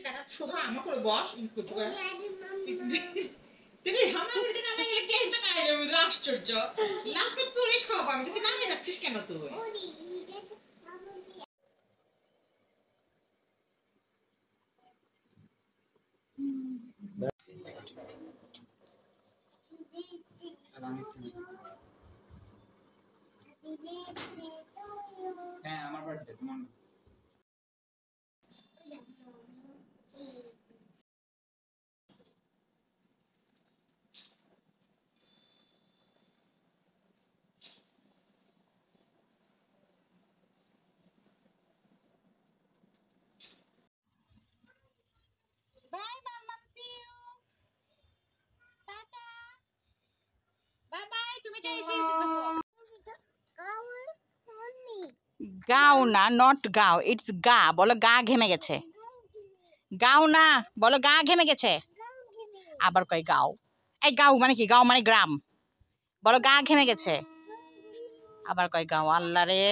কাটা সোজা আমা করে বস কুচু করে দিদি হামা করে দিন আমি এলে কে তো কাইলে বুঝ আশ্চর্য লাভ তো তোরে খাওয়া আমি তুই নামে যাচ্ছিস কেন তুই হ্যাঁ আমার বার্থডে তোমার Bye, Mama. See you. Tata. Bye bye. তুমি যাই see you দেবো। গাও না নট গাও ইটস গা বলো গা ঘেমে গেছে গাও না বলো গা ঘেমে গেছে আবার কই গাও এই গাও মানে কি গাও মানে গ্রাম বলো গা ঘেমে গেছে আবার কই গাও আল্লাহ রে